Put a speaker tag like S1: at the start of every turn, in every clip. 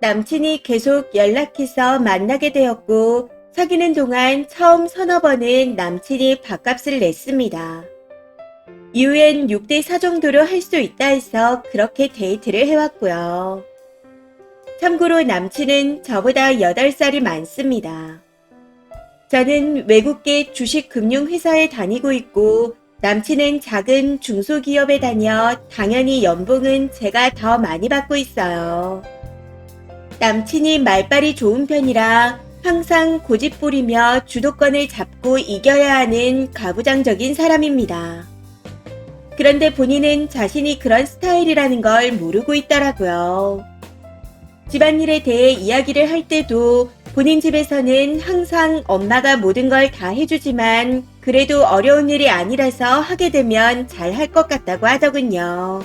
S1: 남친이 계속 연락해서 만나게 되었고, 사귀는 동안 처음 서너 번은 남친이 밥값을 냈습니다. 이후엔 6대4 정도로 할 수 있다 해서 그렇게 데이트를 해왔고요. 참고로 남친은 저보다 8살이 많습니다. 저는 외국계 주식금융회사에 다니고 있고, 남친은 작은 중소기업에 다녀 당연히 연봉은 제가 더 많이 받고 있어요. 남친이 말빨이 좋은 편이라 항상 고집부리며 주도권을 잡고 이겨야 하는 가부장적인 사람입니다. 그런데 본인은 자신이 그런 스타일이라는 걸 모르고 있더라고요. 집안일에 대해 이야기를 할 때도 본인 집에서는 항상 엄마가 모든 걸 다 해주지만 그래도 어려운 일이 아니라서 하게 되면 잘 할 것 같다고 하더군요.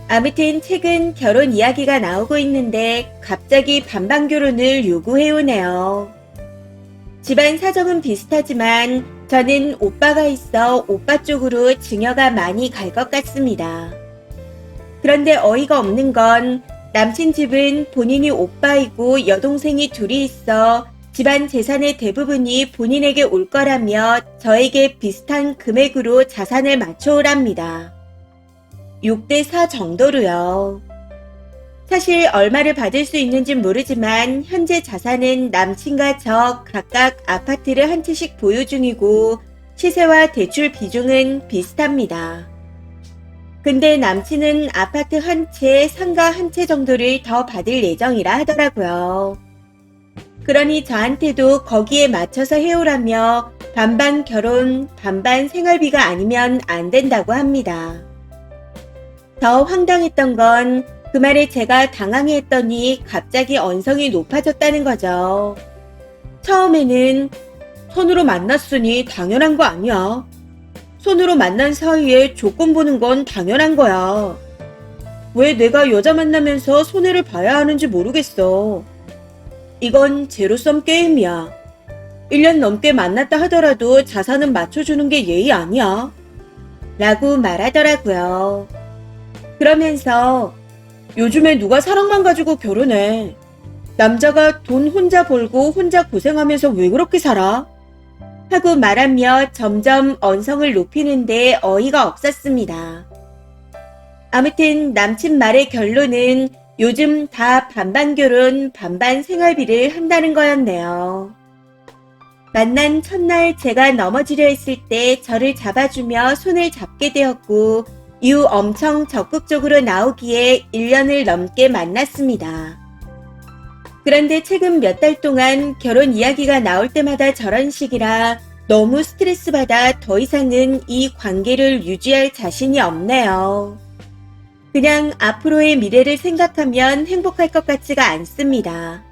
S1: 아무튼 최근 결혼 이야기가 나오고 있는데 갑자기 반반 결혼을 요구해오네요. 집안 사정은 비슷하지만 저는 오빠가 있어 오빠 쪽으로 증여가 많이 갈 것 같습니다. 그런데 어이가 없는 건 남친 집은 본인이 오빠이고 여동생이 둘이 있어 집안 재산의 대부분이 본인에게 올 거라며 저에게 비슷한 금액으로 자산을 맞춰오랍니다. 6대4 정도로요. 사실 얼마를 받을 수 있는진 모르지만 현재 자산은 남친과 저 각각 아파트를 한 채씩 보유 중이고 시세와 대출 비중은 비슷합니다. 근데 남친은 아파트 한 채, 상가 한 채 정도를 더 받을 예정이라 하더라고요. 그러니 저한테도 거기에 맞춰서 해오라며 반반 결혼, 반반 생활비가 아니면 안 된다고 합니다. 더 황당했던 건 그 말에 제가 당황했더니 갑자기 언성이 높아졌다는 거죠. 처음에는 손으로 만났으니 당연한 거 아니야. 손으로 만난 사이에 조건 보는 건 당연한 거야. 왜 내가 여자 만나면서 손해를 봐야 하는지 모르겠어. 이건 제로섬 게임이야. 1년 넘게 만났다 하더라도 자산은 맞춰주는 게 예의 아니야. 라고 말하더라고요. 그러면서 요즘에 누가 사랑만 가지고 결혼해. 남자가 돈 혼자 벌고 혼자 고생하면서 왜 그렇게 살아? 하고 말하며 점점 언성을 높이는데 어이가 없었습니다. 아무튼 남친 말의 결론은 요즘 다 반반 결혼, 반반 생활비를 한다는 거였네요. 만난 첫날 제가 넘어지려 했을 때 저를 잡아주며 손을 잡게 되었고 이후 엄청 적극적으로 나오기에 1년을 넘게 만났습니다. 그런데 최근 몇 달 동안 결혼 이야기가 나올 때마다 저런 식이라 너무 스트레스 받아 더 이상은 이 관계를 유지할 자신이 없네요. 그냥 앞으로의 미래를 생각하면 행복할 것 같지가 않습니다.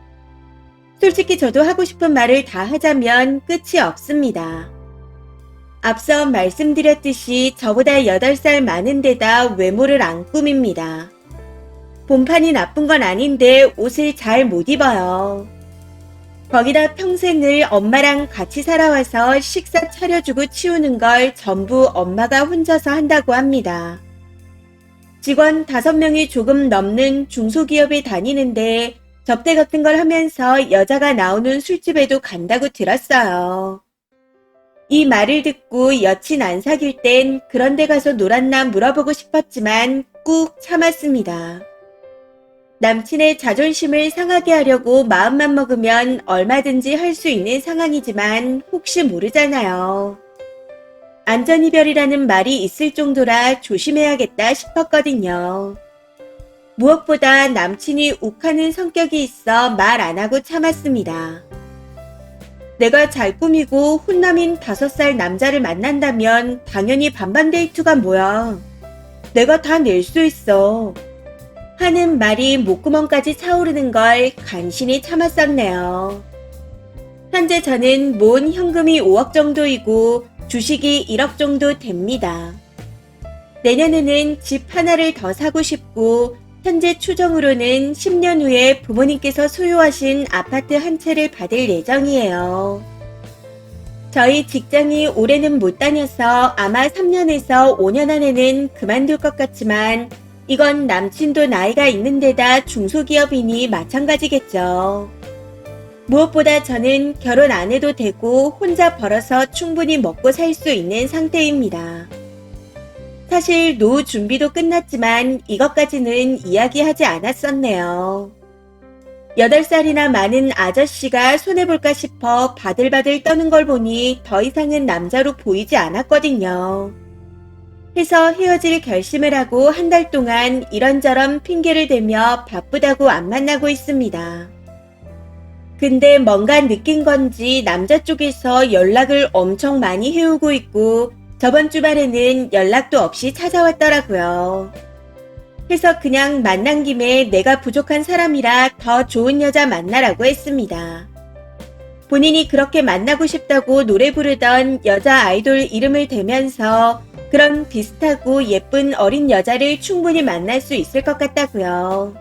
S1: 솔직히 저도 하고 싶은 말을 다 하자면 끝이 없습니다. 앞서 말씀드렸듯이 저보다 8살 많은 데다 외모를 안 꾸밉니다. 본판이 나쁜 건 아닌데 옷을 잘 못 입어요. 거기다 평생을 엄마랑 같이 살아와서 식사 차려주고 치우는 걸 전부 엄마가 혼자서 한다고 합니다. 직원 5명이 조금 넘는 중소기업에 다니는데 접대 같은 걸 하면서 여자가 나오는 술집에도 간다고 들었어요. 이 말을 듣고 여친 안 사귈 땐 그런 데 가서 놀았나 물어보고 싶었지만 꾹 참았습니다. 남친의 자존심을 상하게 하려고 마음만 먹으면 얼마든지 할 수 있는 상황이지만 혹시 모르잖아요. 안전이별이라는 말이 있을 정도라 조심해야겠다 싶었거든요. 무엇보다 남친이 욱하는 성격이 있어 말 안 하고 참았습니다. 내가 잘 꾸미고 훈남인 5살 남자를 만난다면 당연히 반반 데이트가 뭐야. 내가 다 낼 수 있어. 하는 말이 목구멍까지 차오르는 걸 간신히 참았었네요. 현재 저는 모은 현금이 5억 정도이고 주식이 1억 정도 됩니다. 내년에는 집 하나를 더 사고 싶고 현재 추정으로는 10년 후에 부모님께서 소유하신 아파트 한 채를 받을 예정이에요. 저희 직장이 올해는 못 다녀서 아마 3년에서 5년 안에는 그만둘 것 같지만 이건 남친도 나이가 있는 데다 중소기업이니 마찬가지겠죠. 무엇보다 저는 결혼 안 해도 되고 혼자 벌어서 충분히 먹고 살 수 있는 상태입니다. 사실 노후 준비도 끝났지만 이것까지는 이야기하지 않았었네요. 8살이나 많은 아저씨가 손해볼까 싶어 바들바들 떠는 걸 보니 더 이상은 남자로 보이지 않았거든요. 해서 헤어질 결심을 하고 한 달 동안 이런저런 핑계를 대며 바쁘다고 안 만나고 있습니다. 근데 뭔가 느낀 건지 남자 쪽에서 연락을 엄청 많이 해오고 있고 저번 주말에는 연락도 없이 찾아왔더라고요. 해서 그냥 만난 김에 내가 부족한 사람이라 더 좋은 여자 만나라고 했습니다. 본인이 그렇게 만나고 싶다고 노래 부르던 여자 아이돌 이름을 대면서 그런 비슷하고 예쁜 어린 여자를 충분히 만날 수 있을 것 같다고요.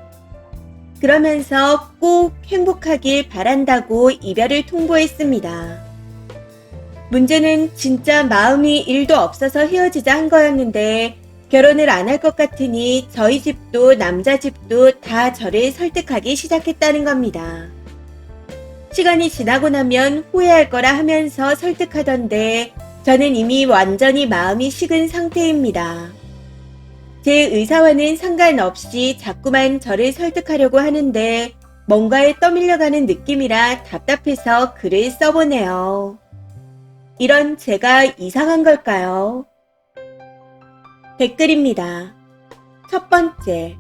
S1: 그러면서 꼭 행복하길 바란다고 이별을 통보했습니다. 문제는 진짜 마음이 1도 없어서 헤어지자 한 거였는데 결혼을 안 할 것 같으니 저희 집도 남자 집도 다 저를 설득하기 시작했다는 겁니다. 시간이 지나고 나면 후회할 거라 하면서 설득하던데 저는 이미 완전히 마음이 식은 상태입니다. 제 의사와는 상관없이 자꾸만 저를 설득하려고 하는데 뭔가에 떠밀려가는 느낌이라 답답해서 글을 써보네요. 이런 제가 이상한 걸까요? 댓글입니다. 첫 번째,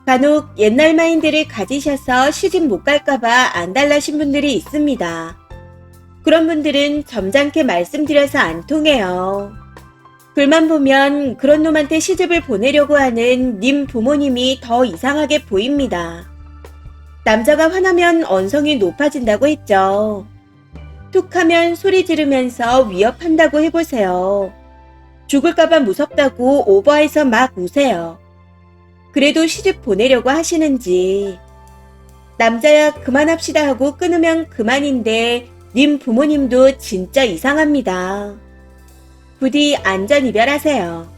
S1: 간혹 옛날 마인드를 가지셔서 시집 못 갈까봐 안달나신 분들이 있습니다. 그런 분들은 점잖게 말씀드려서 안 통해요. 글만 보면 그런 놈한테 시집을 보내려고 하는 님 부모님이 더 이상하게 보입니다. 남자가 화나면 언성이 높아진다고 했죠. 툭하면 소리 지르면서 위협한다고 해보세요. 죽을까봐 무섭다고 오버해서 막 우세요. 그래도 시집 보내려고 하시는지. 남자야 그만합시다 하고 끊으면 그만인데 님 부모님도 진짜 이상합니다. 부디 안전이별하세요.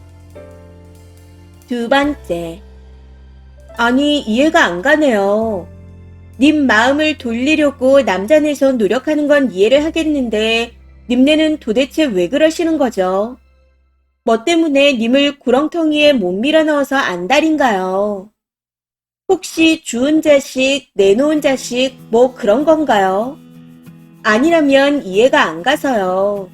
S1: 두 번째, 아니 이해가 안 가네요. 님 마음을 돌리려고 남자네서 노력하는 건 이해를 하겠는데 님네는 도대체 왜 그러시는 거죠? 뭐 때문에 님을 구렁텅이에 못 밀어넣어서 안달인가요? 혹시 주운 자식, 내놓은 자식 뭐 그런 건가요? 아니라면 이해가 안 가서요.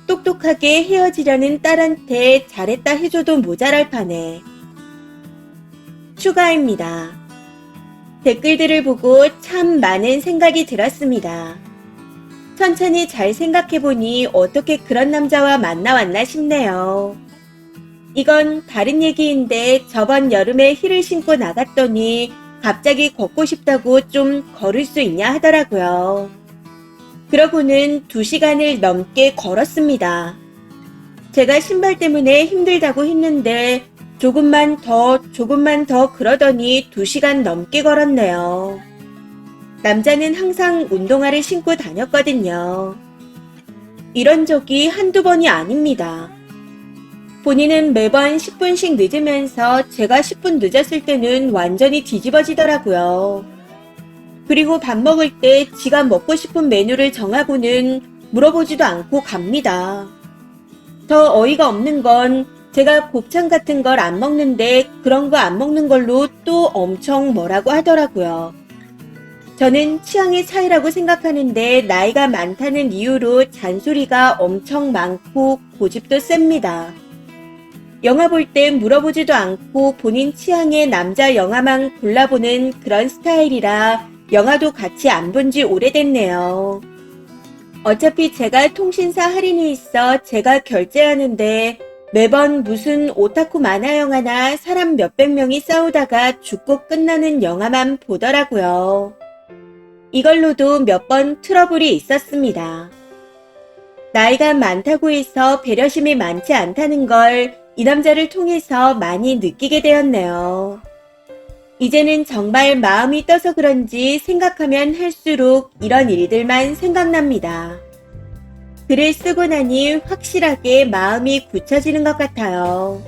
S1: 똑똑하게 헤어지려는 딸한테 잘했다 해줘도 모자랄 판에. 추가입니다. 댓글들을 보고 참 많은 생각이 들었습니다. 천천히 잘 생각해보니 어떻게 그런 남자와 만나왔나 싶네요. 이건 다른 얘기인데 저번 여름에 힐을 신고 나갔더니 갑자기 걷고 싶다고 좀 걸을 수 있냐 하더라고요. 그러고는 2시간을 넘게 걸었습니다. 제가 신발 때문에 힘들다고 했는데 조금만 더 그러더니 2시간 넘게 걸었네요. 남자는 항상 운동화를 신고 다녔거든요. 이런 적이 한두 번이 아닙니다. 본인은 매번 10분씩 늦으면서 제가 10분 늦었을 때는 완전히 뒤집어지더라고요. 그리고 밥 먹을 때 지가 먹고 싶은 메뉴를 정하고는 물어보지도 않고 갑니다. 더 어이가 없는 건 제가 곱창 같은 걸 안 먹는데 그런 거 안 먹는 걸로 또 엄청 뭐라고 하더라고요. 저는 취향의 차이라고 생각하는데 나이가 많다는 이유로 잔소리가 엄청 많고 고집도 셉니다. 영화 볼 때 물어보지도 않고 본인 취향의 남자 영화만 골라보는 그런 스타일이라 영화도 같이 안 본 지 오래됐네요. 어차피 제가 통신사 할인이 있어 제가 결제하는데 매번 무슨 오타쿠 만화 영화나 사람 몇백 명이 싸우다가 죽고 끝나는 영화만 보더라고요. 이걸로도 몇 번 트러블이 있었습니다. 나이가 많다고 해서 배려심이 많지 않다는 걸 이 남자를 통해서 많이 느끼게 되었네요. 이제는 정말 마음이 떠서 그런지 생각하면 할수록 이런 일들만 생각납니다. 글을 쓰고 나니 확실하게 마음이 굳혀지는 것 같아요.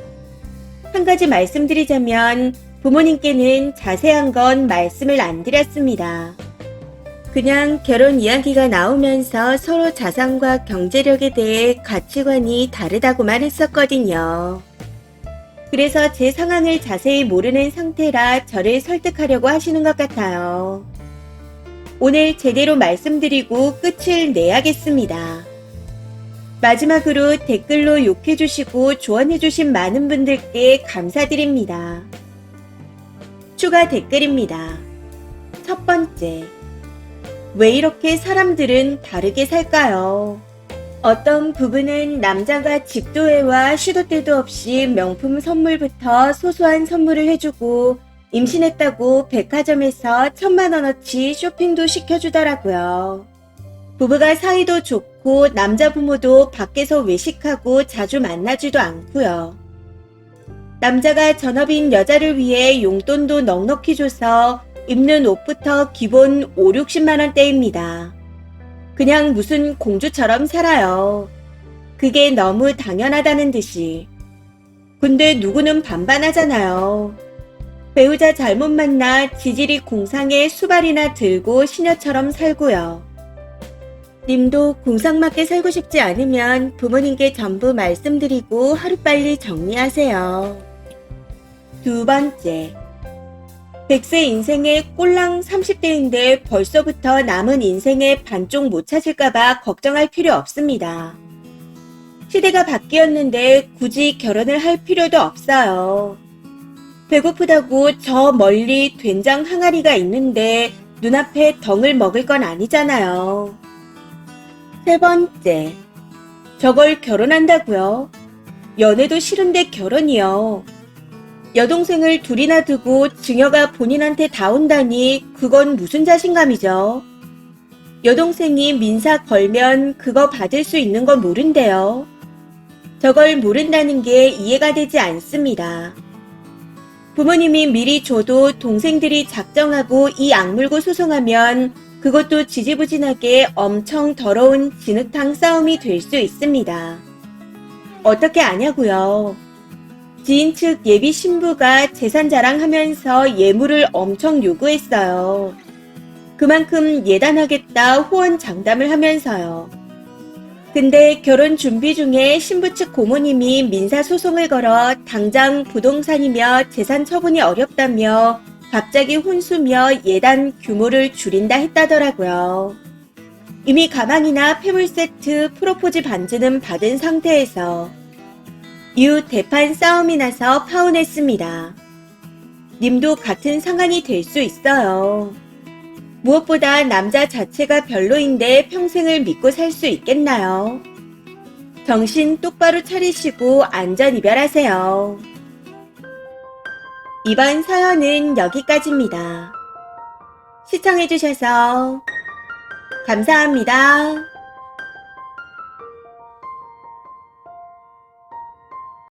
S1: 한 가지 말씀드리자면 부모님께는 자세한 건 말씀을 안 드렸습니다. 그냥 결혼 이야기가 나오면서 서로 자산과 경제력에 대해 가치관이 다르다고만 했었거든요. 그래서 제 상황을 자세히 모르는 상태라 저를 설득하려고 하시는 것 같아요. 오늘 제대로 말씀드리고 끝을 내야겠습니다. 마지막으로 댓글로 욕해주시고 조언해주신 많은 분들께 감사드립니다. 추가 댓글입니다. 첫 번째, 왜 이렇게 사람들은 다르게 살까요? 어떤 부부는 남자가 집도회와 시도 때도 없이 명품 선물부터 소소한 선물을 해주고 임신했다고 백화점에서 1,000만 원어치 쇼핑도 시켜주더라고요. 부부가 사이도 좋고 남자 부모도 밖에서 외식하고 자주 만나지도 않고요. 남자가 전업인 여자를 위해 용돈도 넉넉히 줘서 입는 옷부터 기본 5, 60만 원대입니다. 그냥 무슨 공주처럼 살아요. 그게 너무 당연하다는 듯이. 근데 누구는 반반하잖아요. 배우자 잘못 만나 지질이 공상에 수발이나 들고 시녀처럼 살고요. 님도 공상맞게 살고 싶지 않으면 부모님께 전부 말씀드리고 하루빨리 정리하세요. 두 번째, 100세 인생의 꼴랑 30대인데 벌써부터 남은 인생의 반쪽 못 찾을까봐 걱정할 필요 없습니다. 시대가 바뀌었는데 굳이 결혼을 할 필요도 없어요. 배고프다고 저 멀리 된장 항아리가 있는데 눈앞에 덩을 먹을 건 아니잖아요. 세 번째, 저걸 결혼한다고요? 연애도 싫은데 결혼이요. 여동생을 둘이나 두고 증여가 본인한테 다 온다니 그건 무슨 자신감이죠? 여동생이 민사 걸면 그거 받을 수 있는 건 모른대요. 저걸 모른다는 게 이해가 되지 않습니다. 부모님이 미리 줘도 동생들이 작정하고 이 악물고 소송하면 그것도 지지부진하게 엄청 더러운 진흙탕 싸움이 될 수 있습니다. 어떻게 아냐고요? 지인 측 예비 신부가 재산 자랑하면서 예물을 엄청 요구했어요. 그만큼 예단하겠다 호언장담을 하면서요. 근데 결혼 준비 중에 신부 측 고모님이 민사소송을 걸어 당장 부동산이며 재산 처분이 어렵다며 갑자기 혼수며 예단 규모를 줄인다 했다더라고요. 이미 가방이나 폐물 세트, 프로포즈 반지는 받은 상태에서 이후 대판 싸움이 나서 파혼했습니다. 님도 같은 상황이 될 수 있어요. 무엇보다 남자 자체가 별로인데 평생을 믿고 살 수 있겠나요? 정신 똑바로 차리시고 안전 이별하세요. 이번 사연은 여기까지입니다. 시청해주셔서 감사합니다.